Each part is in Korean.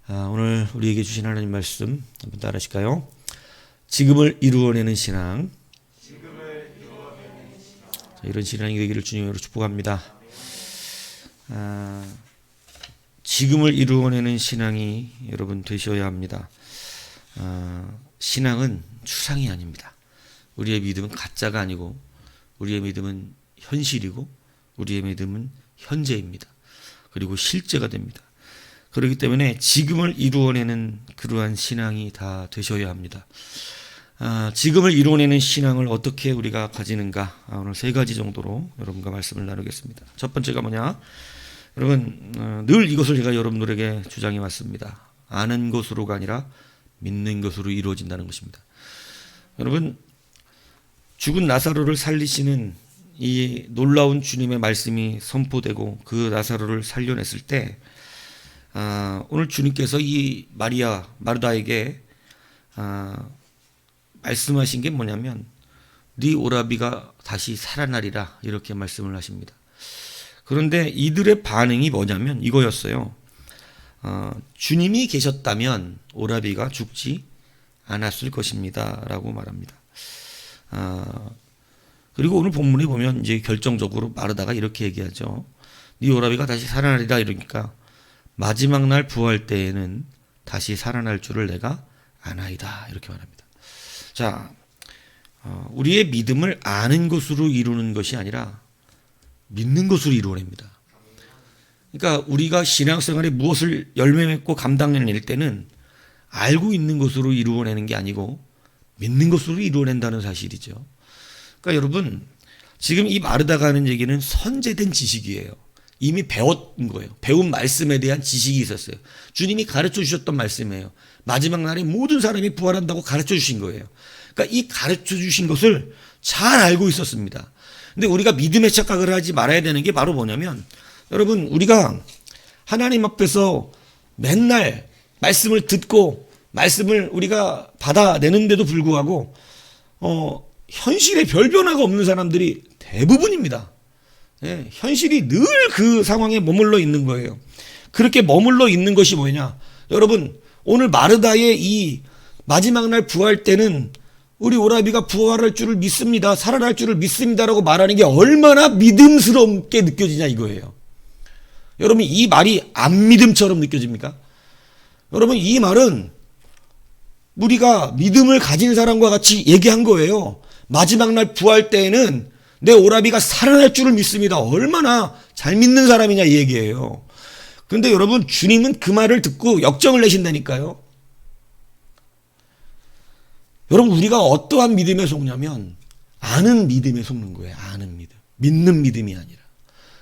오늘 우리에게 주신 하나님 말씀 한번 따라하실까요? 지금을 이루어내는 신앙. 이런 신앙이 되기를 주님으로 축복합니다. 지금을 이루어내는 신앙이 여러분 되셔야 합니다. 신앙은 추상이 아닙니다. 우리의 믿음은 가짜가 아니고 우리의 믿음은 현실이고 우리의 믿음은 현재입니다. 그리고 실제가 됩니다. 그렇기 때문에 지금을 이루어내는 그러한 신앙이 다 되셔야 합니다. 지금을 이루어내는 신앙을 어떻게 우리가 가지는가, 오늘 세 가지 정도로 여러분과 말씀을 나누겠습니다. 첫 번째가 뭐냐? 여러분, 늘 이것을 제가 여러분들에게 주장해 왔습니다. 아는 것으로가 아니라 믿는 것으로 이루어진다는 것입니다. 여러분, 죽은 나사로를 살리시는 이 놀라운 주님의 말씀이 선포되고 그 나사로를 살려냈을 때 오늘 주님께서 이 마르다에게 말씀하신 게 뭐냐면 네 오라비가 다시 살아나리라 이렇게 말씀을 하십니다. 그런데 이들의 반응이 뭐냐면 이거였어요. 주님이 계셨다면 오라비가 죽지 않았을 것입니다 라고 말합니다. 그리고 오늘 본문에 보면 이제 결정적으로 마르다가 이렇게 얘기하죠. 네 오라비가 다시 살아나리라 이러니까 마지막 날 부활 때에는 다시 살아날 줄을 내가 아나이다 이렇게 말합니다. 자, 우리의 믿음을 아는 것으로 이루는 것이 아니라 믿는 것으로 이루어냅니다. 그러니까 우리가 신앙생활에 무엇을 열매 맺고 감당해낼 때는 알고 있는 것으로 이루어내는 게 아니고 믿는 것으로 이루어낸다는 사실이죠. 그러니까 여러분, 지금 이 마르다가 하는 얘기는 선제된 지식이에요. 이미 배웠던 거예요. 배운 말씀에 대한 지식이 있었어요. 주님이 가르쳐 주셨던 말씀이에요. 마지막 날에 모든 사람이 부활한다고 가르쳐 주신 거예요. 그러니까 이 가르쳐 주신 것을 잘 알고 있었습니다. 근데 우리가 믿음의 착각을 하지 말아야 되는 게 바로 뭐냐면, 여러분, 우리가 하나님 앞에서 맨날 말씀을 듣고 말씀을 우리가 받아내는데도 불구하고 현실에 별 변화가 없는 사람들이 대부분입니다. 예, 현실이 늘 그 상황에 머물러 있는 거예요. 그렇게 머물러 있는 것이 뭐냐? 여러분, 오늘 마르다의 이 마지막 날 부활 때는 우리 오라비가 부활할 줄을 믿습니다. 살아날 줄을 믿습니다라고 말하는 게 얼마나 믿음스럽게 느껴지냐 이거예요. 여러분, 이 말이 안 믿음처럼 느껴집니까? 여러분, 이 말은 우리가 믿음을 가진 사람과 같이 얘기한 거예요. 마지막 날 부활 때에는 내 오라비가 살아날 줄을 믿습니다. 얼마나 잘 믿는 사람이냐 이 얘기예요. 그런데 여러분, 주님은 그 말을 듣고 역정을 내신다니까요. 여러분, 우리가 어떠한 믿음에 속냐면 아는 믿음에 속는 거예요. 아는 믿음. 믿는 믿음이 아니라.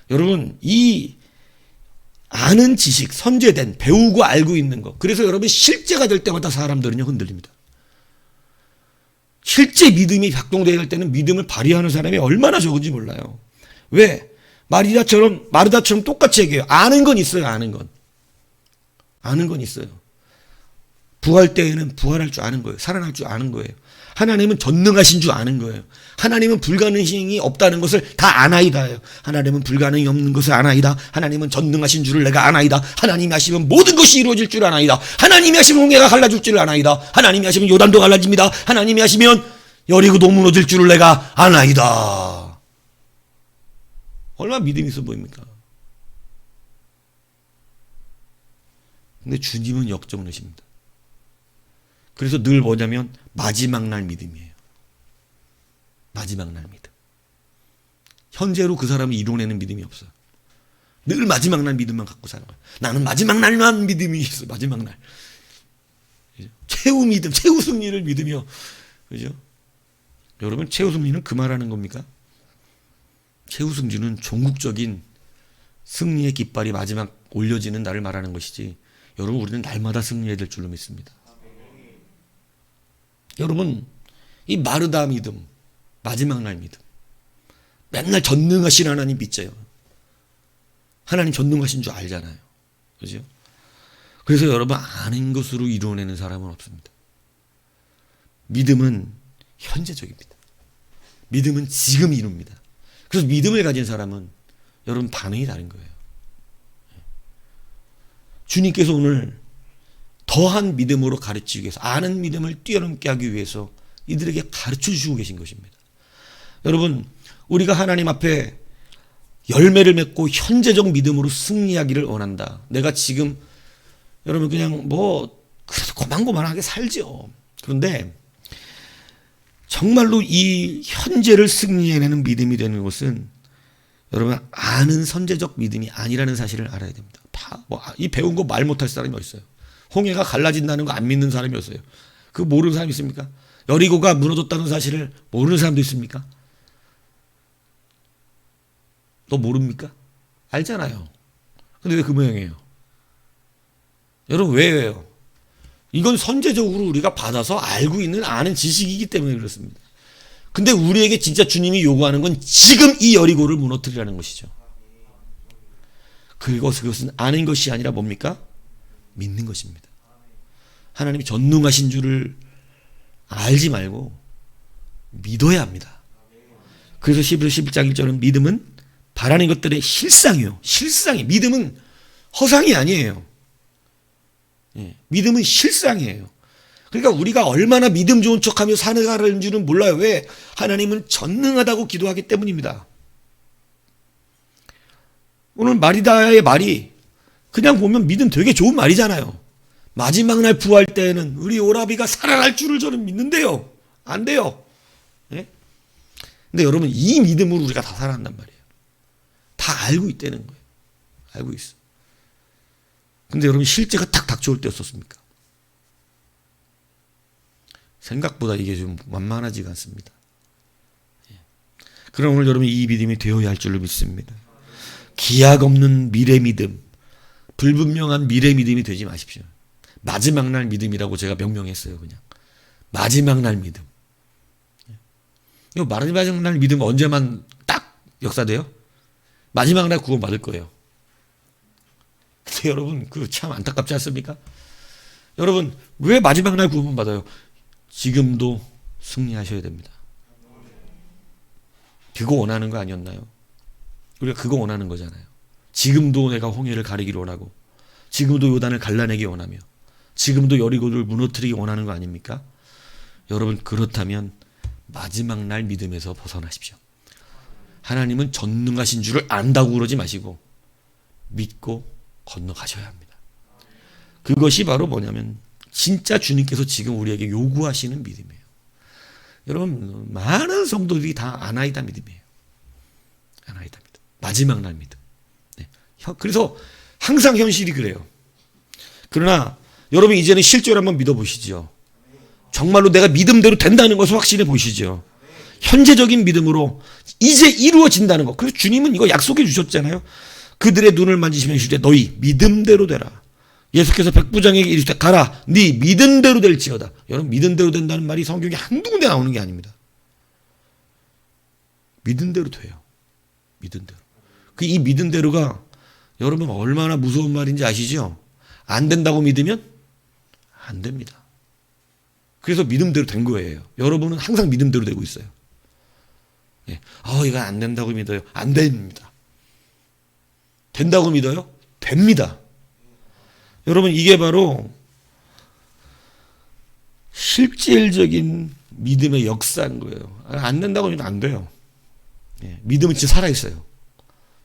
여러분, 이 아는 지식, 선제된, 배우고 알고 있는 것. 그래서 여러분, 실제가 될 때마다 사람들은요 흔들립니다. 실제 믿음이 작동되어야 할 때는 믿음을 발휘하는 사람이 얼마나 적은지 몰라요. 왜? 마르다처럼 똑같이 얘기해요. 아는 건 있어요. 아는 건. 아는 건 있어요. 부활 때에는 부활할 줄 아는 거예요. 살아날 줄 아는 거예요. 하나님은 전능하신 줄 아는 거예요. 하나님은 불가능이 없다는 것을 다 아나이다예요. 하나님은 불가능이 없는 것을 아나이다. 하나님은 전능하신 줄을 내가 아나이다. 하나님이 하시면 모든 것이 이루어질 줄 아나이다. 하나님이 하시면 홍해가 갈라질 줄 아나이다. 하나님이 하시면 요단도 갈라집니다. 하나님이 하시면 여리고도 무너질 줄을 내가 아나이다. 얼마나 믿음이 있어 보입니까? 근데 주님은 역정하십니다. 그래서 늘 뭐냐면 마지막 날 믿음이에요. 마지막 날 믿음. 현재로 그 사람을 이뤄내는 믿음이 없어요. 늘 마지막 날 믿음만 갖고 사는 거예요. 나는 마지막 날만 믿음이 있어. 마지막 날. 최후 믿음, 최후 승리를 믿으며. 그죠? 여러분, 최후 승리는 그 말하는 겁니까? 최후 승리는 종국적인 승리의 깃발이 마지막 올려지는 날을 말하는 것이지. 여러분, 우리는 날마다 승리해야 될 줄로 믿습니다. 여러분, 이 마르다 믿음, 마지막 날 믿음, 맨날 전능하신 하나님 믿져요. 하나님 전능하신 줄 알잖아요. 그죠? 그래서 여러분, 아는 것으로 이루어내는 사람은 없습니다. 믿음은 현재적입니다. 믿음은 지금 이룹니다. 그래서 믿음을 가진 사람은 여러분 반응이 다른 거예요. 주님께서 오늘 더한 믿음으로 가르치기 위해서, 아는 믿음을 뛰어넘게 하기 위해서 이들에게 가르쳐 주시고 계신 것입니다. 여러분, 우리가 하나님 앞에 열매를 맺고 현재적 믿음으로 승리하기를 원한다. 내가 지금 여러분 그냥 그래도 고만고만하게 살죠. 그런데 정말로 이 현재를 승리해내는 믿음이 되는 것은 여러분 아는 선제적 믿음이 아니라는 사실을 알아야 됩니다. 이 배운 거 말 못할 사람이 어딨어요? 홍해가 갈라진다는 거 안 믿는 사람이 어딨어요? 그거 모르는 사람이 있습니까? 여리고가 무너졌다는 사실을 모르는 사람도 있습니까? 너 모릅니까? 알잖아요. 근데 왜 그 모양이에요? 여러분 왜요? 이건 선제적으로 우리가 받아서 알고 있는 아는 지식이기 때문에 그렇습니다. 근데 우리에게 진짜 주님이 요구하는 건 지금 이 여리고를 무너뜨리라는 것이죠. 그것은 아는 것이 아니라 뭡니까? 믿는 것입니다. 하나님이 전능하신 줄을 알지 말고 믿어야 합니다. 그래서 11장 1절은 믿음은 바라는 것들의 실상이요. 실상이. 믿음은 허상이 아니에요. 믿음은 실상이에요. 그러니까 우리가 얼마나 믿음 좋은 척하며 살아가는 줄은 몰라요. 왜? 하나님은 전능하다고 기도하기 때문입니다. 오늘 마리다의 말이 그냥 보면 믿음 되게 좋은 말이잖아요. 마지막 날 부활 때에는 우리 오라비가 살아날 줄을 저는 믿는데요. 안 돼요. 예? 근데 여러분 이 믿음으로 우리가 다 살아난단 말이에요. 다 알고 있다는 거예요. 알고 있어. 근데 여러분 실제가 딱 닥쳐올 때였었습니까? 생각보다 이게 좀 만만하지가 않습니다. 그럼 오늘 여러분 이 믿음이 되어야 할 줄로 믿습니다. 기약 없는 미래 믿음, 불분명한 미래 믿음이 되지 마십시오. 마지막 날 믿음이라고 제가 명명했어요. 그냥 마지막 날 믿음. 이거 마지막 날 믿음 언제만 딱 역사돼요? 마지막 날 구원 받을 거예요. 근데 여러분 그 참 안타깝지 않습니까? 여러분 왜 마지막 날 구원 받아요? 지금도 승리하셔야 됩니다. 그거 원하는 거 아니었나요? 우리가 그거 원하는 거잖아요. 지금도 내가 홍해를 가리기를 원하고 지금도 요단을 갈라내기 원하며 지금도 여리고를 무너뜨리기 원하는 거 아닙니까? 여러분 그렇다면 마지막 날 믿음에서 벗어나십시오. 하나님은 전능하신 줄을 안다고 그러지 마시고 믿고 건너가셔야 합니다. 그것이 바로 뭐냐면 진짜 주님께서 지금 우리에게 요구하시는 믿음이에요. 여러분 많은 성도들이 다 아나이다 믿음이에요. 아나이다 믿음. 마지막 날 믿음. 네. 그래서 항상 현실이 그래요. 그러나 여러분 이제는 실제로 한번 믿어보시죠. 정말로 내가 믿음대로 된다는 것을 확신해 보시죠. 현재적인 믿음으로 이제 이루어진다는 것. 그래서 주님은 이거 약속해 주셨잖아요. 그들의 눈을 만지시며 이르시되 너희 믿음대로 되라. 예수께서 백부장에게 이르시되 가라. 네 믿음대로 될지어다. 여러분 믿음대로 된다는 말이 성경에 한두 군데 나오는 게 아닙니다. 믿음대로 돼요. 믿음대로. 이 믿음대로가 여러분 얼마나 무서운 말인지 아시죠? 안 된다고 믿으면 안 됩니다. 그래서 믿음대로 된 거예요. 여러분은 항상 믿음대로 되고 있어요. 예. 이거 안 된다고 믿어요. 안 됩니다. 된다고 믿어요? 됩니다. 여러분 이게 바로 실질적인 믿음의 역사인 거예요. 안 된다고 믿으면 안 돼요. 예. 믿음은 진짜 살아있어요.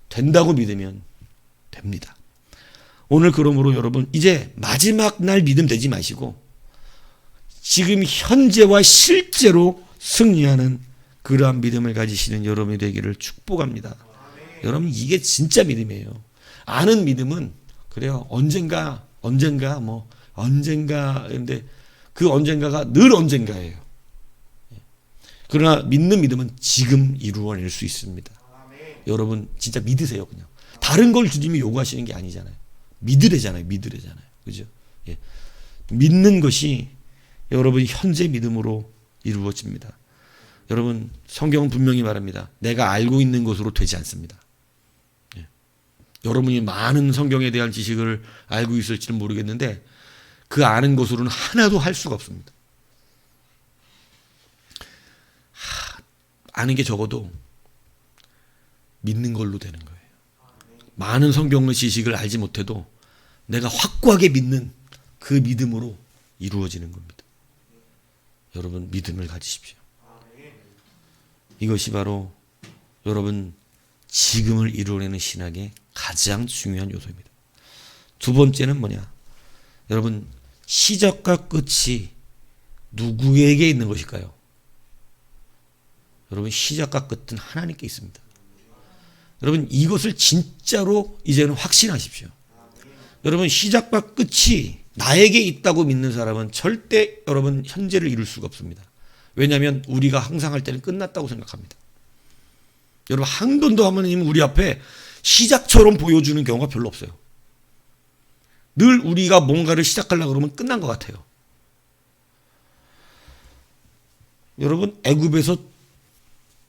된다고 믿으면 됩니다. 오늘 그러므로 여러분 이제 마지막 날 믿음 되지 마시고 지금 현재와 실제로 승리하는 그러한 믿음을 가지시는 여러분이 되기를 축복합니다. 여러분 이게 진짜 믿음이에요. 아는 믿음은 그래요. 언젠가 근데 그 언젠가가 늘 언젠가예요. 그러나 믿는 믿음은 지금 이루어낼 수 있습니다. 여러분 진짜 믿으세요. 그냥 다른 걸 주님이 요구하시는 게 아니잖아요. 믿으래잖아요. 그죠? 예. 믿는 것이 여러분 현재 믿음으로 이루어집니다. 여러분 성경은 분명히 말합니다. 내가 알고 있는 것으로 되지 않습니다. 예. 여러분이 많은 성경에 대한 지식을 알고 있을지는 모르겠는데 그 아는 것으로는 하나도 할 수가 없습니다. 아는 게 적어도 믿는 걸로 되는 거예요. 많은 성경의 지식을 알지 못해도 내가 확고하게 믿는 그 믿음으로 이루어지는 겁니다. 여러분 믿음을 가지십시오. 이것이 바로 여러분 지금을 이루어내는 신학의 가장 중요한 요소입니다. 두 번째는 뭐냐? 여러분 시작과 끝이 누구에게 있는 것일까요? 여러분 시작과 끝은 하나님께 있습니다. 여러분 이것을 진짜로 이제는 확신하십시오. 여러분 시작과 끝이 나에게 있다고 믿는 사람은 절대 여러분 현재를 이룰 수가 없습니다. 왜냐하면 우리가 항상 할 때는 끝났다고 생각합니다. 여러분 한 번도 하나님은 우리 앞에 시작처럼 보여주는 경우가 별로 없어요. 늘 우리가 뭔가를 시작하려고 그러면 끝난 것 같아요. 여러분 애굽에서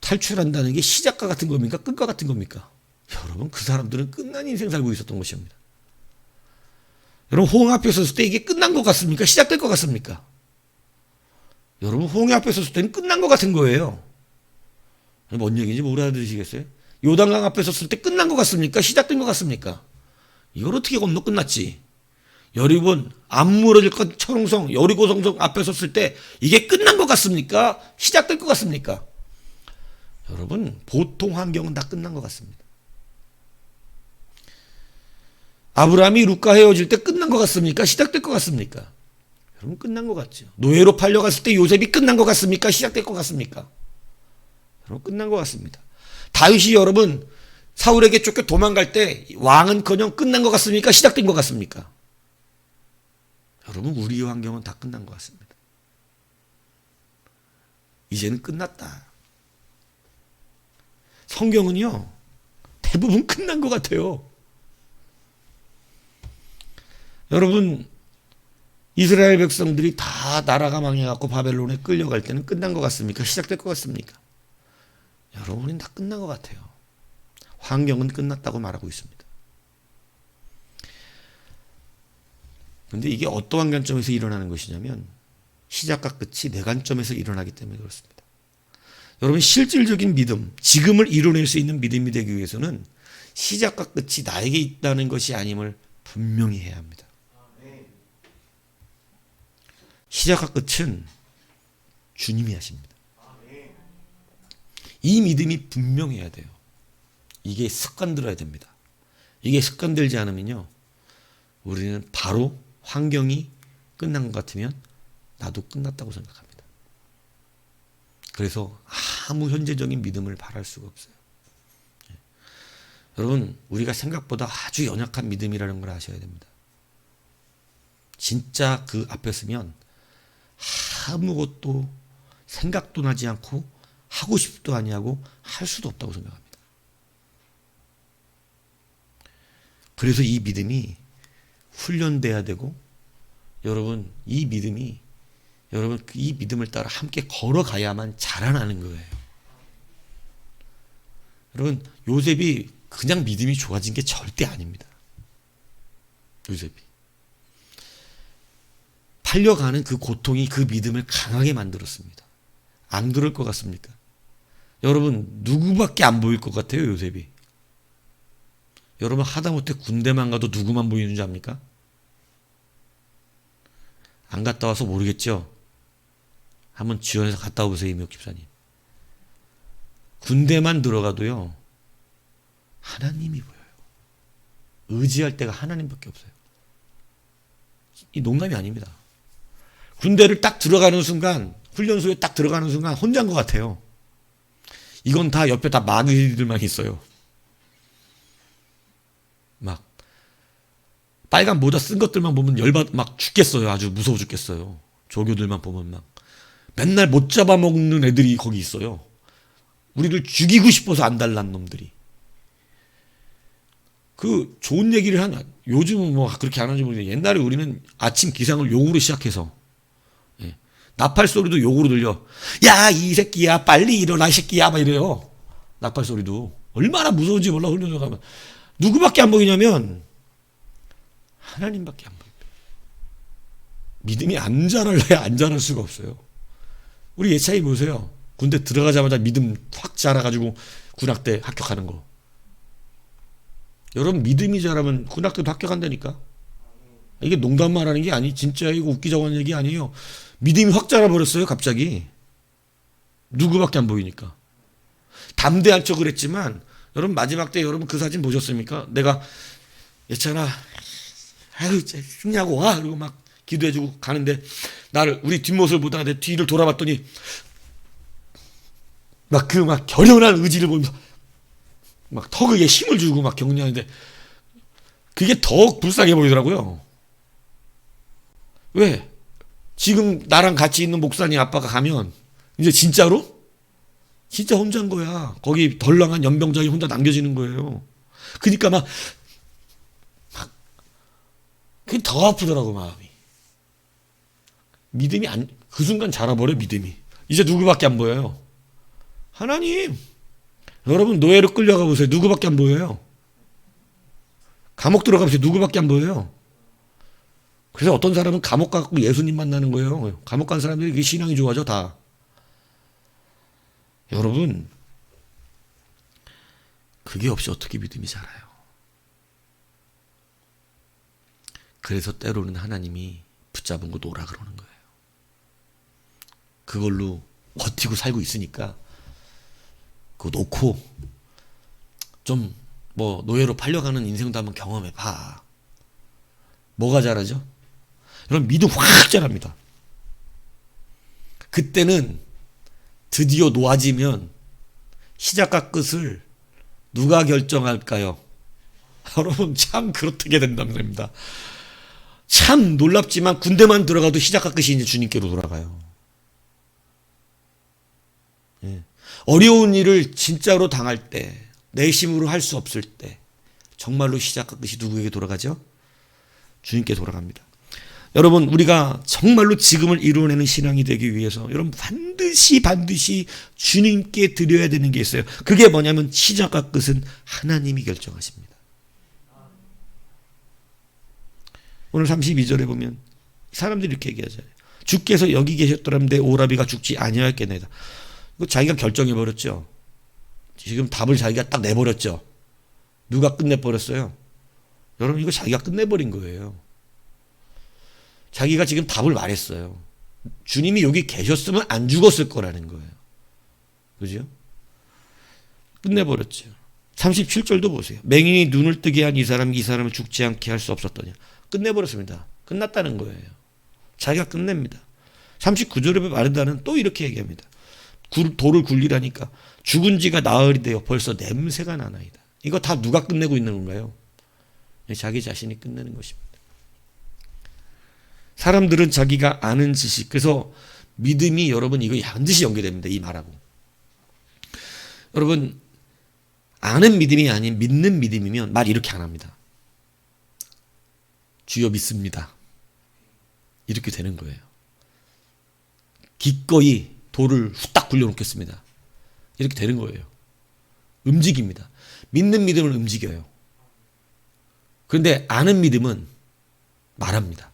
탈출한다는 게 시작과 같은 겁니까? 끝과 같은 겁니까? 여러분 그 사람들은 끝난 인생 살고 있었던 것입니다. 여러분 홍해 앞에 섰을 때 이게 끝난 것 같습니까? 시작될 것 같습니까? 여러분 홍해 앞에 섰을 때는 끝난 것 같은 거예요. 뭔 얘기인지 못 알아들으시겠어요? 요단강 앞에 섰을 때 끝난 것 같습니까? 시작된 것 같습니까? 이걸 어떻게 건너 끝났지? 여러분 안 무너질 것 철옹성 여리고 성성 앞에 섰을 때 이게 끝난 것 같습니까? 시작될 것 같습니까? 여러분 보통 환경은 다 끝난 것 같습니다. 아브라함이 룻과 헤어질 때 끝난 것 같습니까? 시작될 것 같습니까? 여러분 끝난 것 같죠. 노예로 팔려갔을 때 요셉이 끝난 것 같습니까? 시작될 것 같습니까? 여러분 끝난 것 같습니다. 다윗이 여러분 사울에게 쫓겨 도망갈 때 왕은커녕 끝난 것 같습니까? 시작된 것 같습니까? 여러분 우리의 환경은 다 끝난 것 같습니다. 이제는 끝났다. 성경은요 대부분 끝난 것 같아요. 여러분 이스라엘 백성들이 다 나라가 망해갖고 바벨론에 끌려갈 때는 끝난 것 같습니까? 시작될 것 같습니까? 여러분은 다 끝난 것 같아요. 환경은 끝났다고 말하고 있습니다. 그런데 이게 어떠한 관점에서 일어나는 것이냐면 시작과 끝이 내 관점에서 일어나기 때문에 그렇습니다. 여러분 실질적인 믿음, 지금을 이뤄낼 수 있는 믿음이 되기 위해서는 시작과 끝이 나에게 있다는 것이 아님을 분명히 해야 합니다. 시작과 끝은 주님이 하십니다. 이 믿음이 분명해야 돼요. 이게 습관들어야 됩니다. 이게 습관들지 않으면요 우리는 바로 환경이 끝난 것 같으면 나도 끝났다고 생각합니다. 그래서 아무 현재적인 믿음을 바랄 수가 없어요. 여러분 우리가 생각보다 아주 연약한 믿음이라는 걸 아셔야 됩니다. 진짜 그 앞에 서면 아무것도 생각도 나지 않고 하고 싶도 아니하고 할 수도 없다고 생각합니다. 그래서 이 믿음이 훈련돼야 되고 여러분 이 믿음이 여러분 이 믿음을 따라 함께 걸어가야만 자라나는 거예요. 여러분 요셉이 그냥 믿음이 좋아진 게 절대 아닙니다. 요셉이 팔려가는 그 고통이 그 믿음을 강하게 만들었습니다. 안 그럴 것 같습니까? 여러분 누구밖에 안 보일 것 같아요 요셉이. 여러분 하다못해 군대만 가도 누구만 보이는 줄 압니까? 안 갔다 와서 모르겠죠? 한번 지원해서 갔다 오세요 이명 집사님. 군대만 들어가도요 하나님이 보여요. 의지할 때가 하나님밖에 없어요. 이 농담이 아닙니다. 군대를 딱 들어가는 순간 훈련소에 딱 들어가는 순간 혼자인 것 같아요. 이건 다 옆에 다 마귀들만 있어요. 막 빨간 모자 쓴 것들만 보면 열받 막 죽겠어요. 아주 무서워 죽겠어요. 조교들만 보면 막 맨날 못 잡아먹는 애들이 거기 있어요. 우리를 죽이고 싶어서 안달난 놈들이. 그 좋은 얘기를 하냐. 요즘은 뭐 그렇게 안 하는지 모르겠는데 옛날에 우리는 아침 기상을 욕으로 시작해서 나팔 소리도 욕으로 들려. 야, 이 새끼야, 빨리 일어나, 이 새끼야, 막 이래요. 나팔 소리도. 얼마나 무서운지 몰라, 훈련소 가면. 누구밖에 안 보이냐면, 하나님밖에 안 보입니다. 믿음이 안 자랄래야 안 자랄 수가 없어요. 우리 예차이 보세요. 군대 들어가자마자 믿음 확 자라가지고 군악대 합격하는 거. 여러분, 믿음이 자라면 군악대도 합격한다니까. 이게 농담 말하는 게 아니, 진짜 이거 웃기자고 하는 얘기 아니에요. 믿음이 확 자라버렸어요, 갑자기. 누구밖에 안 보이니까. 담대한 척을 했지만, 여러분 마지막 때 여러분 그 사진 보셨습니까? 내가 예찬아, 아유, 승리하고 와. 그리고 막 기도해주고 가는데, 우리 뒷모습을 보다가 내 뒤를 돌아봤더니, 막 결연한 의지를 보면서, 막 턱에 힘을 주고 막 격려하는데, 그게 더욱 불쌍해 보이더라고요. 왜? 지금 나랑 같이 있는 목사님 아빠가 가면, 이제 진짜로? 진짜 혼자인 거야. 거기 덜렁한 연병장이 혼자 남겨지는 거예요. 그러니까 그게 더 아프더라고, 마음이. 믿음이 그 순간 자라버려, 믿음이. 이제 누구밖에 안 보여요? 하나님. 여러분, 노예로 끌려가 보세요. 누구밖에 안 보여요? 감옥 들어가 보세요. 누구밖에 안 보여요? 그래서 어떤 사람은 감옥 가고 예수님 만나는 거예요. 감옥 간 사람들이 그게 신앙이 좋아져, 다. 여러분, 그게 없이 어떻게 믿음이 자라요? 그래서 때로는 하나님이 붙잡은 거 놓으라 그러는 거예요. 그걸로 버티고 살고 있으니까 그거 놓고 좀 노예로 팔려가는 인생도 한번 경험해 봐. 뭐가 자라죠? 여러분, 믿음 확 자랍니다. 그때는 드디어 놓아지면 시작과 끝을 누가 결정할까요? 여러분, 참 그렇게 된다는 겁니다. 참 놀랍지만 군대만 들어가도 시작과 끝이 이제 주님께로 돌아가요. 예. 어려운 일을 진짜로 당할 때, 내심으로 할 수 없을 때 정말로 시작과 끝이 누구에게 돌아가죠? 주님께 돌아갑니다. 여러분, 우리가 정말로 지금을 이루어내는 신앙이 되기 위해서 여러분 반드시 주님께 드려야 되는 게 있어요. 그게 뭐냐면 시작과 끝은 하나님이 결정하십니다. 오늘 32절에 보면 사람들이 이렇게 얘기하잖아요. 주께서 여기 계셨더라면 내 오라비가 죽지 아니하였겠나이다. 이거 자기가 결정해버렸죠. 지금 답을 자기가 딱 내버렸죠. 누가 끝내버렸어요? 여러분, 이거 자기가 끝내버린 거예요. 자기가 지금 답을 말했어요. 주님이 여기 계셨으면 안 죽었을 거라는 거예요. 그죠? 끝내버렸죠. 37절도 보세요. 맹인이 눈을 뜨게 한 이 사람을 죽지 않게 할 수 없었더냐. 끝내버렸습니다. 끝났다는 거예요. 자기가 끝냅니다. 39절에 마르다는 또 이렇게 얘기합니다. 돌을 굴리라니까 죽은 지가 나흘이 되어 벌써 냄새가 나나이다. 이거 다 누가 끝내고 있는 건가요? 자기 자신이 끝내는 것입니다. 사람들은 자기가 아는 지식, 그래서 믿음이 여러분 이거 반드시 연결됩니다. 이 말하고. 여러분, 아는 믿음이 아닌 믿는 믿음이면 말 이렇게 안 합니다. 주여 믿습니다. 이렇게 되는 거예요. 기꺼이 돌을 후딱 굴려놓겠습니다. 이렇게 되는 거예요. 움직입니다. 믿는 믿음을 움직여요. 그런데 아는 믿음은 말합니다.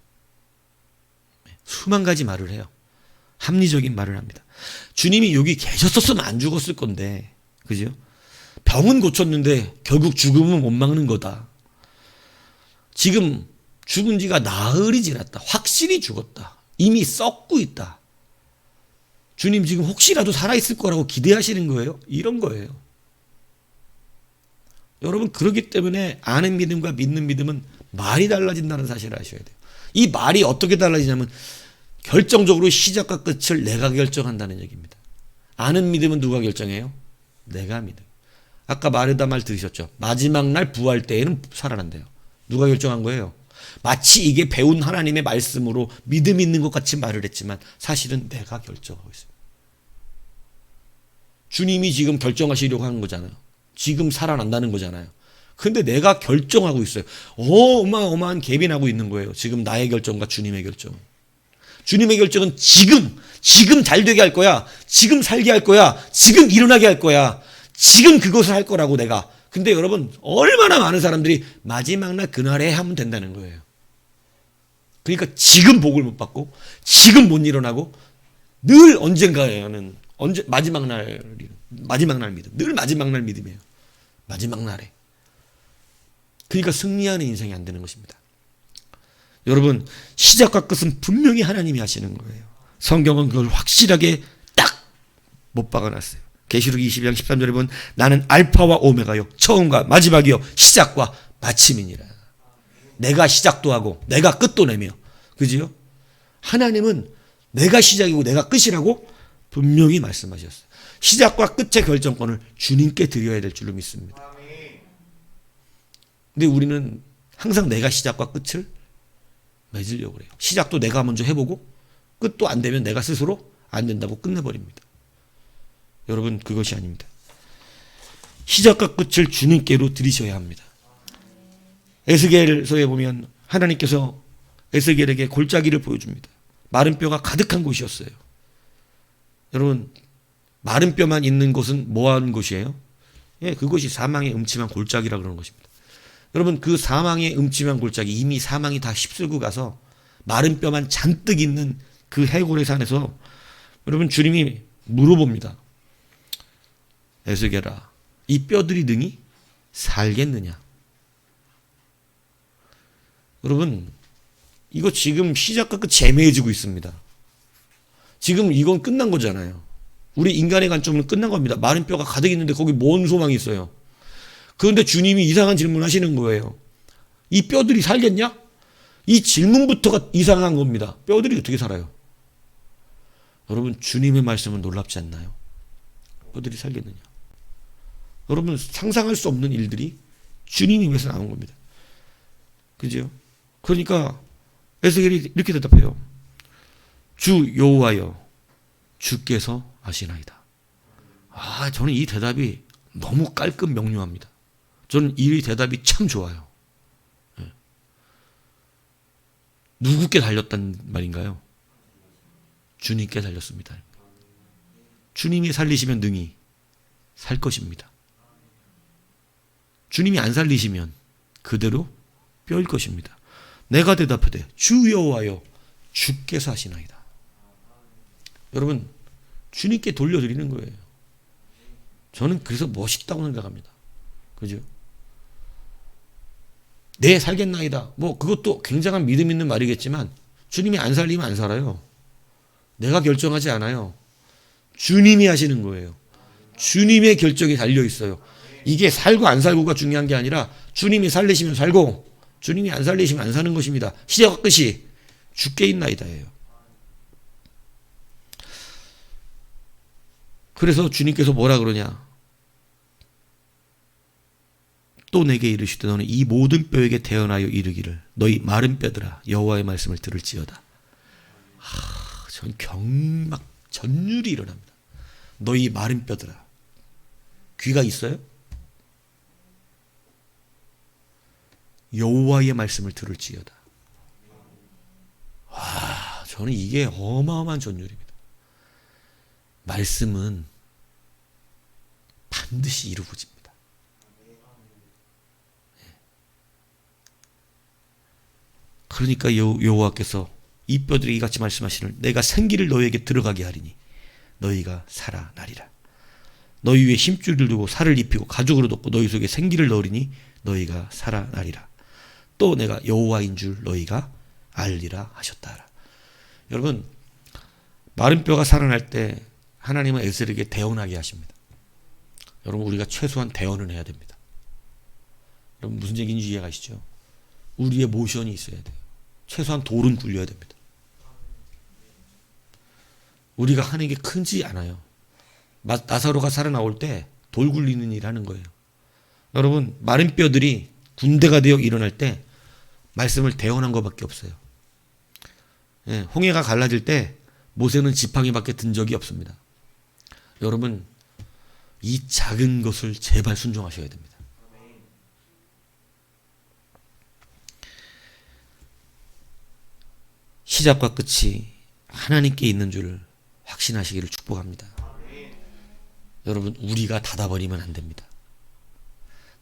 수만 가지 말을 해요. 합리적인 말을 합니다. 주님이 여기 계셨었으면 안 죽었을 건데, 그죠? 병은 고쳤는데 결국 죽음은 못 막는 거다. 지금 죽은 지가 나흘이 지났다. 확실히 죽었다. 이미 썩고 있다. 주님 지금 혹시라도 살아있을 거라고 기대하시는 거예요? 이런 거예요. 여러분, 그렇기 때문에 아는 믿음과 믿는 믿음은 말이 달라진다는 사실을 아셔야 돼요. 이 말이 어떻게 달라지냐면 결정적으로 시작과 끝을 내가 결정한다는 얘기입니다. 아는 믿음은 누가 결정해요? 내가 믿어요. 아까 마르다 말 들으셨죠? 마지막 날 부활 때에는 살아난대요. 누가 결정한 거예요? 마치 이게 배운 하나님의 말씀으로 믿음 있는 것 같이 말을 했지만 사실은 내가 결정하고 있습니다. 주님이 지금 결정하시려고 하는 거잖아요. 지금 살아난다는 거잖아요. 근데 내가 결정하고 있어요. 어마어마한 갭이 나고 있는 거예요. 지금 나의 결정과 주님의 결정. 주님의 결정은 지금 잘 되게 할 거야. 지금 살게 할 거야. 지금 일어나게 할 거야. 지금 그것을 할 거라고 내가. 근데 여러분, 얼마나 많은 사람들이 마지막 날 그날에 하면 된다는 거예요. 그러니까 지금 복을 못 받고 지금 못 일어나고 늘 언젠가에는 마지막 날 믿음. 늘 마지막 날 믿음이에요. 마지막 날에. 그러니까 승리하는 인생이 안 되는 것입니다. 여러분, 시작과 끝은 분명히 하나님이 하시는 거예요. 성경은 그걸 확실하게 딱 못 박아놨어요. 계시록 22장 13절에 보면 나는 알파와 오메가요, 처음과 마지막이요, 시작과 마침이니라. 내가 시작도 하고 내가 끝도 내며, 그지요? 하나님은 내가 시작이고 내가 끝이라고 분명히 말씀하셨어요. 시작과 끝의 결정권을 주님께 드려야 될 줄로 믿습니다. 근데 우리는 항상 내가 시작과 끝을 맺으려고 그래요. 시작도 내가 먼저 해보고 끝도 안 되면 내가 스스로 안 된다고 끝내버립니다. 여러분, 그것이 아닙니다. 시작과 끝을 주님께로 드리셔야 합니다. 에스겔서에 보면 하나님께서 에스겔에게 골짜기를 보여줍니다. 마른 뼈가 가득한 곳이었어요. 여러분, 마른 뼈만 있는 곳은 뭐하는 곳이에요? 예, 그것이 사망의 음침한 골짜기라 그러는 것입니다. 여러분, 그 사망의 음침한 골짜기, 이미 사망이 다 휩쓸고 가서 마른 뼈만 잔뜩 있는 그 해골의 산에서 여러분, 주님이 물어봅니다. 에스겔아, 이 뼈들이 능히 살겠느냐? 여러분, 이거 지금 시작과 끝이 애매해지고 있습니다. 지금 이건 끝난 거잖아요. 우리 인간의 관점은 끝난 겁니다. 마른 뼈가 가득 있는데 거기 뭔 소망이 있어요? 그런데 주님이 이상한 질문을 하시는 거예요. 이 뼈들이 살겠냐? 이 질문부터가 이상한 겁니다. 뼈들이 어떻게 살아요? 여러분, 주님의 말씀은 놀랍지 않나요? 뼈들이 살겠느냐? 여러분, 상상할 수 없는 일들이 주님 입에서 나온 겁니다. 그죠? 그러니까 에스겔이 이렇게 대답해요. 주 여호와여, 주께서 아시나이다. 저는 이 대답이 너무 깔끔 명료합니다. 저는 이 대답이 참 좋아요. 예. 누구께 달렸단 말인가요? 주님께 달렸습니다. 주님이 살리시면 능히 살 것입니다. 주님이 안 살리시면 그대로 뼈일 것입니다. 내가 대답하되 주 여호와여, 주께서 하시나이다. 여러분, 주님께 돌려드리는 거예요. 저는 그래서 멋있다고 생각합니다. 그죠? 네, 살겠나이다. 뭐 그것도 굉장한 믿음 있는 말이겠지만 주님이 안 살리면 안 살아요. 내가 결정하지 않아요. 주님이 하시는 거예요. 주님의 결정이 달려 있어요. 이게 살고 안 살고가 중요한 게 아니라 주님이 살리시면 살고 주님이 안 살리시면 안 사는 것입니다. 시작과 끝이 주께 있나이다예요. 그래서 주님께서 뭐라 그러냐? 또 내게 이르시되 너는 이 모든 뼈에게 대언하여 이르기를 너희 마른 뼈들아 여호와의 말씀을 들을지어다. 전 경막 전율이 일어납니다. 너희 마른 뼈들아. 귀가 있어요? 여호와의 말씀을 들을지어다. 저는 이게 어마어마한 전율입니다. 말씀은 반드시 이루어집니다. 그러니까 여호와께서 이 뼈들이 이같이 말씀하시는 내가 생기를 너희에게 들어가게 하리니 너희가 살아나리라. 너희 위에 힘줄을 두고 살을 입히고 가죽으로 덮고 너희 속에 생기를 넣으리니 너희가 살아나리라. 또 내가 여호와인 줄 너희가 알리라 하셨다. 여러분, 마른 뼈가 살아날 때 하나님은 에스겔에게 대언하게 하십니다. 여러분, 우리가 최소한 대언은 해야 됩니다. 여러분, 무슨 얘기인지 이해가시죠? 우리의 모션이 있어야 돼요. 최소한 돌은 굴려야 됩니다. 우리가 하는 게 크지 않아요. 나사로가 살아나올 때 돌 굴리는 일 하는 거예요. 여러분, 마른 뼈들이 군대가 되어 일어날 때 말씀을 대언한 것밖에 없어요. 예, 홍해가 갈라질 때 모세는 지팡이밖에 든 적이 없습니다. 여러분, 이 작은 것을 제발 순종하셔야 됩니다. 시작과 끝이 하나님께 있는 줄 확신하시기를 축복합니다. 여러분, 우리가 닫아버리면 안 됩니다.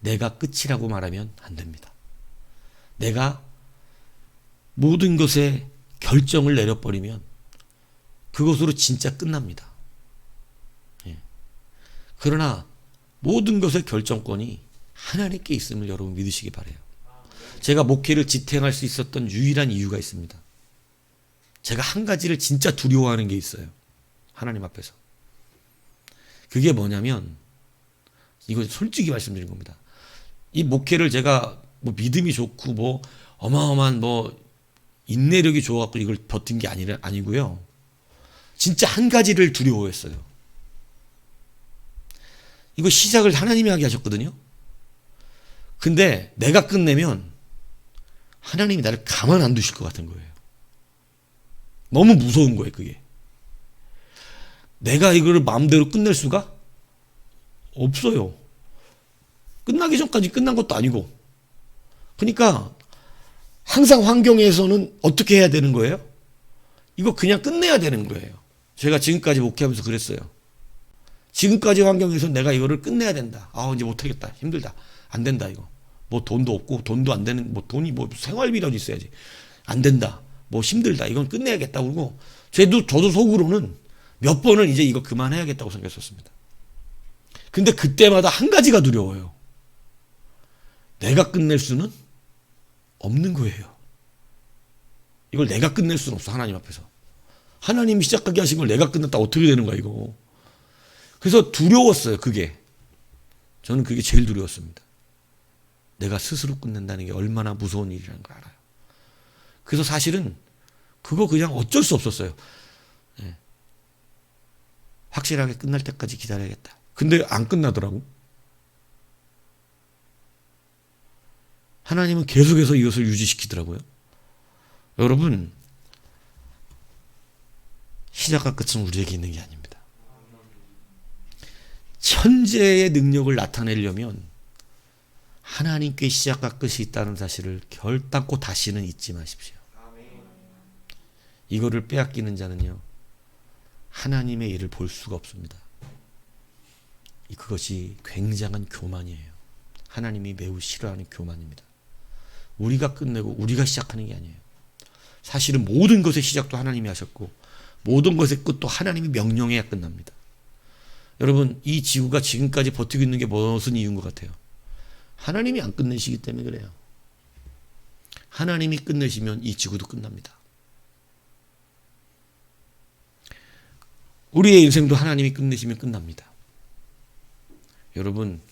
내가 끝이라고 말하면 안 됩니다. 내가 모든 것에 결정을 내려버리면 그것으로 진짜 끝납니다. 예. 그러나 모든 것의 결정권이 하나님께 있음을 여러분 믿으시기 바라요. 제가 목회를 지탱할 수 있었던 유일한 이유가 있습니다. 제가 한 가지를 진짜 두려워하는 게 있어요. 하나님 앞에서. 그게 뭐냐면, 이거 솔직히 말씀드린 겁니다. 이 목회를 제가 뭐 믿음이 좋고 뭐 어마어마한 뭐 인내력이 좋아갖고 이걸 버틴 게 아니고요. 진짜 한 가지를 두려워했어요. 이거 시작을 하나님이 하게 하셨거든요. 근데 내가 끝내면 하나님이 나를 가만 안 두실 것 같은 거예요. 너무 무서운 거예요, 그게. 내가 이거를 마음대로 끝낼 수가 없어요. 끝나기 전까지 끝난 것도 아니고. 그러니까 항상 환경에서는 어떻게 해야 되는 거예요? 이거 그냥 끝내야 되는 거예요. 제가 지금까지 목회하면서 그랬어요. 지금까지 환경에서 내가 이거를 끝내야 된다. 아, 이제 못하겠다. 힘들다. 안 된다, 이거. 뭐 돈도 없고, 돈도 안 되는, 뭐 돈이 뭐 생활비라도 있어야지. 안 된다. 뭐 힘들다. 이건 끝내야겠다. 그러고, 저도 속으로는 몇 번을 이제 이거 그만해야겠다고 생각했었습니다. 근데 그때마다 한 가지가 두려워요. 내가 끝낼 수는 없는 거예요. 이걸 내가 끝낼 수는 없어, 하나님 앞에서. 하나님이 시작하게 하신 걸 내가 끝냈다 어떻게 되는 거야, 이거. 그래서 두려웠어요, 그게. 저는 그게 제일 두려웠습니다. 내가 스스로 끝낸다는 게 얼마나 무서운 일이라는 걸 알아요. 그래서 사실은 그거 그냥 어쩔 수 없었어요. 네. 확실하게 끝날 때까지 기다려야겠다. 근데 안 끝나더라고. 하나님은 계속해서 이것을 유지시키더라고요. 여러분, 시작과 끝은 우리에게 있는 게 아닙니다. 천재의 능력을 나타내려면 하나님께 시작과 끝이 있다는 사실을 결단코 다시는 잊지 마십시오. 이거를 빼앗기는 자는요, 하나님의 일을 볼 수가 없습니다. 그것이 굉장한 교만이에요. 하나님이 매우 싫어하는 교만입니다. 우리가 끝내고 우리가 시작하는 게 아니에요. 사실은 모든 것의 시작도 하나님이 하셨고 모든 것의 끝도 하나님이 명령해야 끝납니다. 여러분, 이 지구가 지금까지 버티고 있는 게 무슨 이유인 것 같아요? 하나님이 안 끝내시기 때문에 그래요. 하나님이 끝내시면 이 지구도 끝납니다. 우리의 인생도 하나님이 끝내시면 끝납니다. 여러분,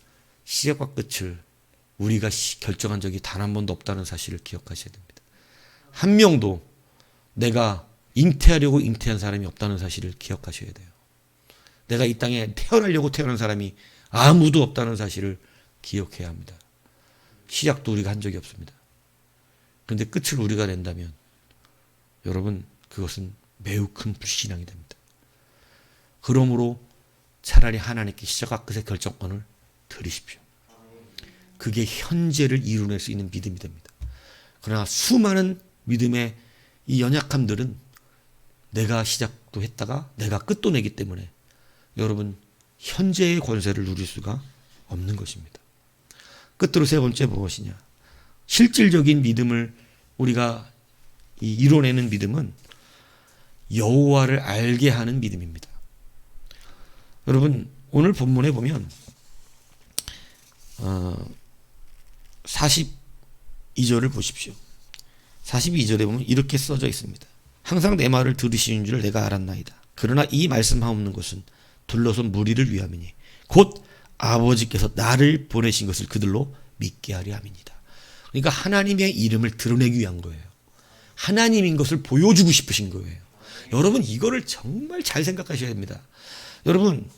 시작과 끝을 우리가 결정한 적이 단 한 번도 없다는 사실을 기억하셔야 됩니다. 한 명도 내가 잉태하려고 잉태한 사람이 없다는 사실을 기억하셔야 돼요. 내가 이 땅에 태어나려고 태어난 사람이 아무도 없다는 사실을 기억해야 합니다. 시작도 우리가 한 적이 없습니다. 그런데 끝을 우리가 낸다면 여러분, 그것은 매우 큰 불신앙이 됩니다. 그러므로 차라리 하나님께 시작과 끝의 결정권을 드리십시오. 그게 현재를 이루낼 수 있는 믿음이 됩니다. 그러나 수많은 믿음의 이 연약함들은 내가 시작도 했다가 내가 끝도 내기 때문에 여러분, 현재의 권세를 누릴 수가 없는 것입니다. 끝으로 세 번째 무엇이냐? 실질적인 믿음을 우리가 이뤄내는 믿음은 여호와를 알게 하는 믿음입니다. 여러분, 오늘 본문에 보면 42절을 보십시오. 42절에 보면 이렇게 써져 있습니다. 항상 내 말을 들으시는 줄 내가 알았나이다. 그러나 이 말씀하옵는 것은 둘러선 무리를 위함이니 곧 아버지께서 나를 보내신 것을 그들로 믿게 하려 함이니이다. 그러니까 하나님의 이름을 드러내기 위한 거예요. 하나님인 것을 보여주고 싶으신 거예요. 여러분, 이거를 정말 잘 생각하셔야 됩니다. 여러분,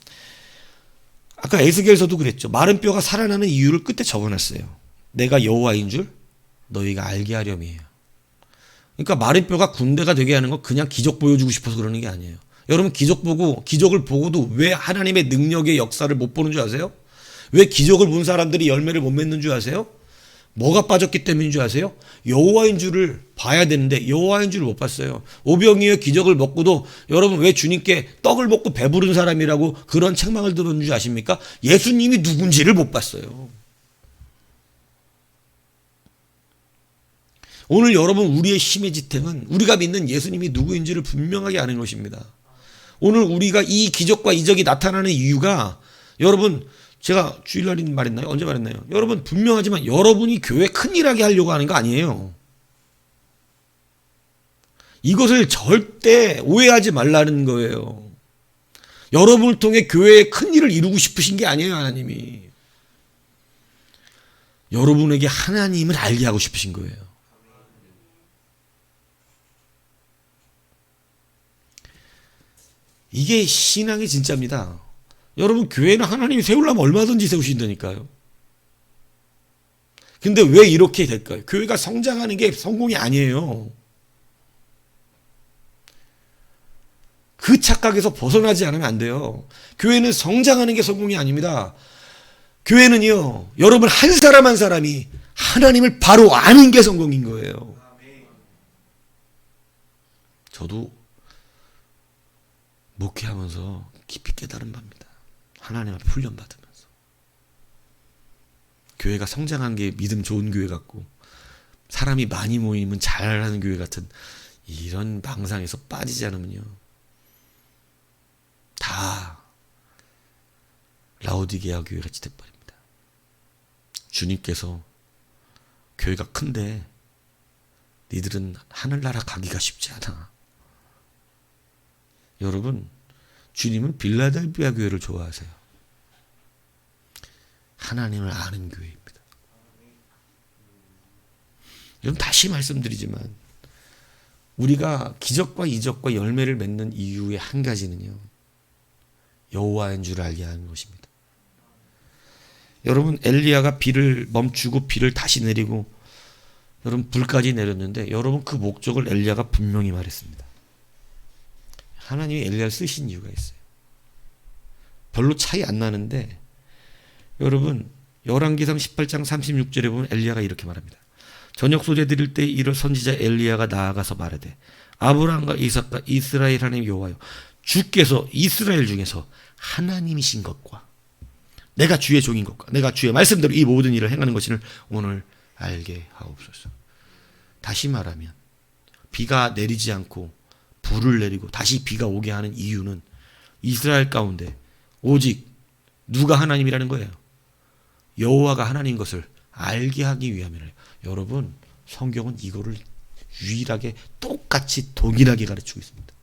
아까 에스겔서도 그랬죠. 마른 뼈가 살아나는 이유를 끝에 적어놨어요. 내가 여호와인 줄 너희가 알게 하렴이에요. 그러니까 마른 뼈가 군대가 되게 하는 건 그냥 기적 보여주고 싶어서 그러는 게 아니에요. 여러분, 기적을 보고도 왜 하나님의 능력의 역사를 못 보는 줄 아세요? 왜 기적을 본 사람들이 열매를 못 맺는 줄 아세요? 뭐가 빠졌기 때문인 줄 아세요? 여호와인 줄을 봐야 되는데 여호와인 줄을 못 봤어요. 오병이어의 기적을 먹고도 여러분, 왜 주님께 떡을 먹고 배부른 사람이라고 그런 책망을 들었는 줄 아십니까? 예수님이 누군지를 못 봤어요. 오늘 여러분, 우리의 힘의 지탱은 우리가 믿는 예수님이 누구인지를 분명하게 아는 것입니다. 오늘 우리가 이 기적과 이적이 나타나는 이유가 여러분, 제가 주일날에 말했나요? 언제 말했나요? 여러분 분명하지만 여러분이 교회 큰일하게 하려고 하는 거 아니에요. 이것을 절대 오해하지 말라는 거예요. 여러분을 통해 교회에 큰일을 이루고 싶으신 게 아니에요. 하나님이. 여러분에게 하나님을 알게 하고 싶으신 거예요. 이게 신앙의 진짜입니다. 여러분 교회는 하나님이 세우려면 얼마든지 세우신다니까요. 근데 왜 이렇게 될까요? 교회가 성장하는 게 성공이 아니에요. 그 착각에서 벗어나지 않으면 안 돼요. 교회는 성장하는 게 성공이 아닙니다. 교회는요, 여러분 한 사람 한 사람이 하나님을 바로 아는 게 성공인 거예요. 저도 목회하면서 깊이 깨달은 바입니다. 하나님 앞에 훈련받으면서. 교회가 성장하는 게 믿음 좋은 교회 같고 사람이 많이 모이면 잘하는 교회 같은 이런 망상에서 빠지지 않으면요. 다 라오디게아 교회 같이 돼버립니다. 주님께서 교회가 큰데 니들은 하늘나라 가기가 쉽지 않아. 여러분, 주님은 빌라델비아 교회를 좋아하세요. 하나님을 아는 교회입니다. 여러분 다시 말씀드리지만 우리가 기적과 이적과 열매를 맺는 이유의 한 가지는요. 여호와인 줄 알게 하는 것입니다. 여러분 엘리야가 비를 멈추고 비를 다시 내리고 여러분 불까지 내렸는데 여러분 그 목적을 엘리야가 분명히 말했습니다. 하나님이 엘리야를 쓰신 이유가 있어요. 별로 차이 안 나는데 여러분 열왕기상 18장 36절에 보면 엘리야가 이렇게 말합니다. 저녁 소재 드릴 때 이를 선지자 엘리야가 나아가서 말하되 아브라함과 이삭과 이스라엘 하나님 여호와여 주께서 이스라엘 중에서 하나님이신 것과 내가 주의 종인 것과 내가 주의 말씀대로 이 모든 일을 행하는 것을 오늘 알게 하옵소서. 다시 말하면 비가 내리지 않고 불을 내리고 다시 비가 오게 하는 이유는 이스라엘 가운데 오직 누가 하나님이라는 거예요. 여호와가 하나님인 것을 알게 하기 위함이래요. 여러분 성경은 이거를 유일하게 똑같이 동일하게 가르치고 있습니다.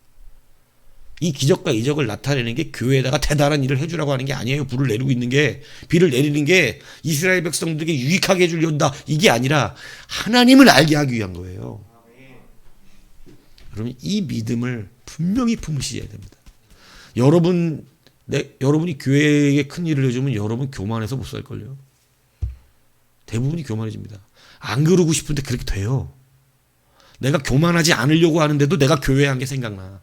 이 기적과 이적을 나타내는 게 교회에다가 대단한 일을 해주라고 하는 게 아니에요. 불을 내리고 있는 게, 비를 내리는 게 이스라엘 백성들에게 유익하게 해주려다 이게 아니라 하나님을 알게 하기 위한 거예요. 여러분 이 믿음을 분명히 품으셔야 됩니다. 여러분이 교회에 큰 일을 해주면 여러분 교만해서 못 살걸요. 대부분이 교만해집니다. 안 그러고 싶은데 그렇게 돼요. 내가 교만하지 않으려고 하는데도 내가 교회에 한 게 생각나.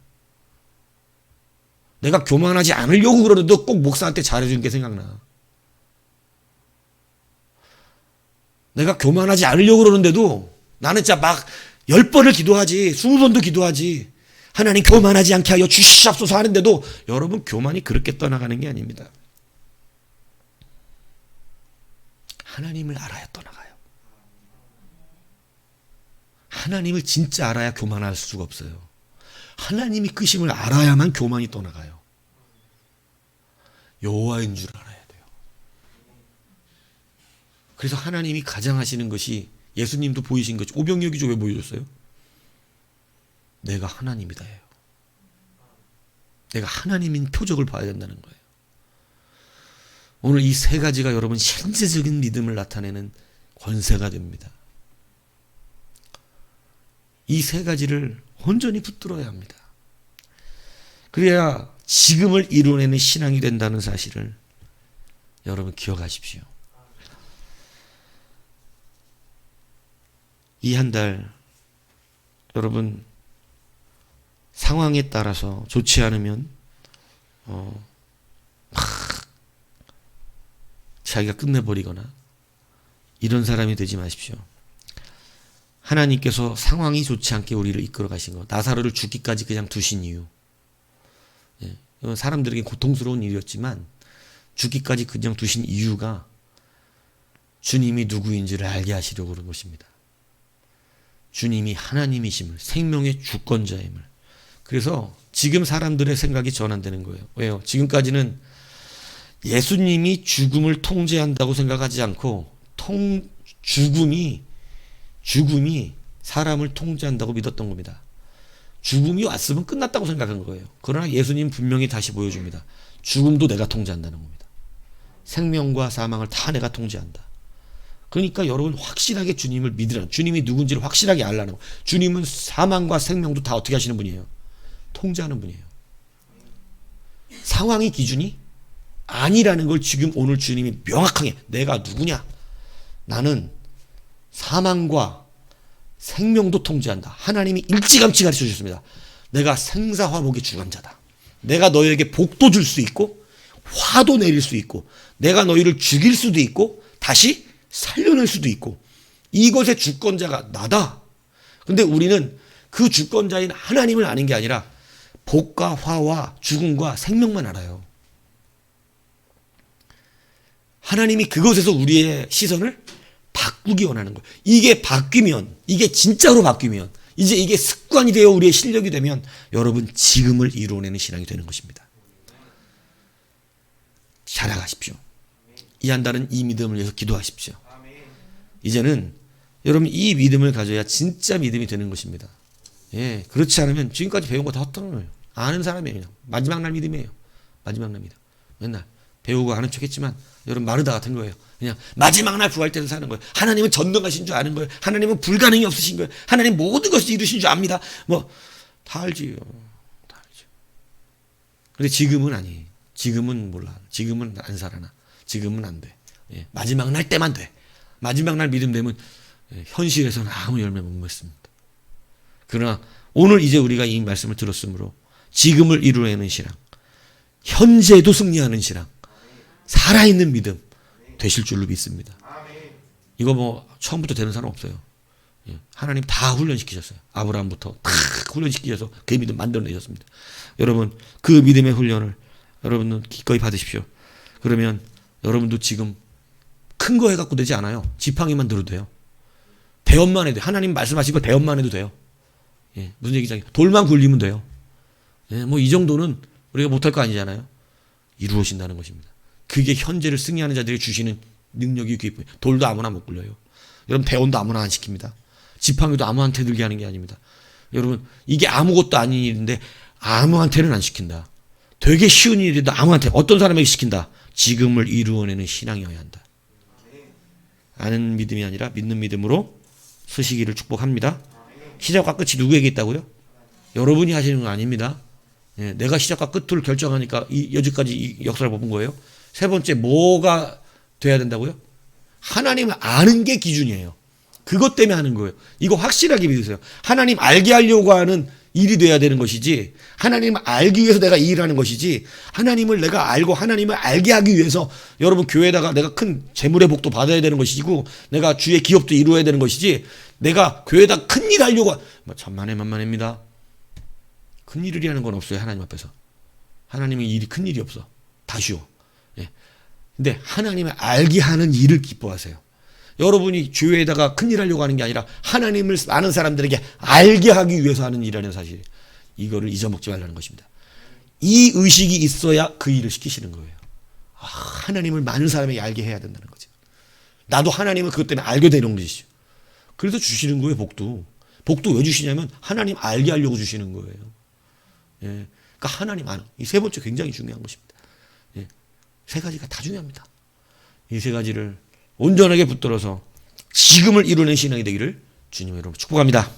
내가 교만하지 않으려고 그러는데도 꼭 목사한테 잘해준 게 생각나. 내가 교만하지 않으려고 그러는데도 나는 진짜 막 10번을 기도하지 20번도 기도하지 하나님 교만하지 않게 하여 주시옵소서 하는데도 여러분 교만이 그렇게 떠나가는 게 아닙니다. 하나님을 알아야 떠나가요. 하나님을 진짜 알아야 교만할 수가 없어요. 하나님이 끄심을 알아야만 교만이 떠나가요. 여호와인 줄 알아야 돼요. 그래서 하나님이 가장 하시는 것이 예수님도 보이신 거죠. 오병이어기죠. 왜 보여줬어요? 내가 하나님이다예요. 내가 하나님인 표적을 봐야 된다는 거예요. 오늘 이 세 가지가 여러분 실제적인 믿음을 나타내는 권세가 됩니다. 이 세 가지를 온전히 붙들어야 합니다. 그래야 지금을 이루어내는 신앙이 된다는 사실을 여러분 기억하십시오. 이 한 달 여러분 상황에 따라서 좋지 않으면 자기가 끝내버리거나 이런 사람이 되지 마십시오. 하나님께서 상황이 좋지 않게 우리를 이끌어 가신 것, 나사로를 죽기까지 그냥 두신 이유, 이건 사람들에게 고통스러운 일이었지만 죽기까지 그냥 두신 이유가 주님이 누구인지를 알게 하시려고 그런 것입니다. 주님이 하나님이심을, 생명의 주권자임을. 그래서 지금 사람들의 생각이 전환되는 거예요. 왜요? 지금까지는 예수님이 죽음을 통제한다고 생각하지 않고 죽음이 사람을 통제한다고 믿었던 겁니다. 죽음이 왔으면 끝났다고 생각한 거예요. 그러나 예수님 분명히 다시 보여줍니다. 죽음도 내가 통제한다는 겁니다. 생명과 사망을 다 내가 통제한다. 그러니까 여러분 확실하게 주님을 믿으라는, 주님이 누군지를 확실하게 알라는 거예요. 주님은 사망과 생명도 다 어떻게 하시는 분이에요? 통제하는 분이에요. 상황이 기준이 아니라는 걸 지금 오늘 주님이 명확하게, 내가 누구냐? 나는 사망과 생명도 통제한다. 하나님이 일찌감치 가르쳐 주셨습니다. 내가 생사화복의 주관자다. 내가 너희에게 복도 줄 수 있고 화도 내릴 수 있고 내가 너희를 죽일 수도 있고 다시 살려낼 수도 있고 이것의 주권자가 나다. 근데 우리는 그 주권자인 하나님을 아는 게 아니라 복과 화와 죽음과 생명만 알아요. 하나님이 그것에서 우리의 시선을 바꾸기 원하는 거예요. 이게 바뀌면, 이게 진짜로 바뀌면, 이제 이게 습관이 되어 우리의 실력이 되면 여러분 지금을 이루어내는 신앙이 되는 것입니다. 자라가십시오. 이 한 달은 이 믿음을 위해서 기도하십시오. 이제는 여러분 이 믿음을 가져야 진짜 믿음이 되는 것입니다. 예, 그렇지 않으면 지금까지 배운 거 다 헛되는 거예요. 아는 사람이에요. 그냥. 마지막 날 믿음이에요. 마지막 날 믿음. 맨날 배우고 아는 척했지만 여러분 마르다 같은 거예요. 그냥 마지막 날 부활 때는 사는 거예요. 하나님은 전능하신 줄 아는 거예요. 하나님은 불가능이 없으신 거예요. 하나님 모든 것을 이루신 줄 압니다. 뭐 다 알지요. 다 알죠. 근데 지금은 아니에요. 지금은 몰라. 지금은 안 살아나. 지금은 안 돼. 예, 마지막 날 때만 돼. 마지막 날 믿음 되면 현실에서는 아무 열매 못 맺습니다. 그러나 오늘 이제 우리가 이 말씀을 들었으므로 지금을 이루어내는 신앙, 현재도 승리하는 신앙, 살아있는 믿음 되실 줄로 믿습니다. 이거 뭐 처음부터 되는 사람 없어요. 하나님 다 훈련시키셨어요. 아브라함부터 다 훈련시키셔서 그 믿음 만들어내셨습니다. 여러분 그 믿음의 훈련을 여러분은 기꺼이 받으십시오. 그러면 여러분도 지금 큰 거 해갖고 되지 않아요. 지팡이만 들어도 돼요. 대언만 해도 돼요. 하나님 말씀하신 거 대언만 해도 돼요. 예, 무슨 얘기죠? 돌만 굴리면 돼요. 예, 뭐 이 정도는 우리가 못할 거 아니잖아요. 이루어진다는 것입니다. 그게 현재를 승리하는 자들이 주시는 능력이 기쁨이에요. 돌도 아무나 못 굴려요. 여러분 대언도 아무나 안 시킵니다. 지팡이도 아무한테 들게 하는 게 아닙니다. 여러분 이게 아무것도 아닌 일인데 아무한테는 안 시킨다. 되게 쉬운 일이라도 아무한테 어떤 사람에게 시킨다. 지금을 이루어내는 신앙이어야 한다. 아는 믿음이 아니라 믿는 믿음으로 서시기를 축복합니다. 시작과 끝이 누구에게 있다고요? 여러분이 하시는 건 아닙니다. 예, 내가 시작과 끝을 결정하니까 여기까지 이 역사를 뽑은 거예요. 세 번째 뭐가 돼야 된다고요? 하나님을 아는 게 기준이에요. 그것 때문에 하는 거예요. 이거 확실하게 믿으세요. 하나님 알게 하려고 하는 일이 돼야 되는 것이지 하나님을 알기 위해서 내가 이 일을 하는 것이지 하나님을 내가 알고 하나님을 알게 하기 위해서 여러분 교회에다가 내가 큰 재물의 복도 받아야 되는 것이고 내가 주의 기업도 이루어야 되는 것이지 내가 교회에다 큰 일 하려고 천만에만만입니다. 큰 일을 하는 건 없어요. 하나님 앞에서. 하나님의 일이 큰 일이 없어. 다 쉬워. 예. 근데 하나님을 알게 하는 일을 기뻐하세요. 여러분이 교회에다가 큰일 하려고 하는 게 아니라 하나님을 아는 사람들에게 알게 하기 위해서 하는 일이라는 사실, 이거를 잊어먹지 말라는 것입니다. 이 의식이 있어야 그 일을 시키시는 거예요. 하나님을 많은 사람에게 알게 해야 된다는 거죠. 나도 하나님을 그것 때문에 알게 되는 것이죠. 그래서 주시는 거예요. 복도 왜 주시냐면 하나님 알게 하려고 주시는 거예요. 예. 그러니까 하나님 아는, 이 세 번째 굉장히 중요한 것입니다. 예. 세 가지가 다 중요합니다. 이 세 가지를 온전하게 붙들어서 지금을 이루는 신앙이 되기를 주님의 이름으로 축복합니다.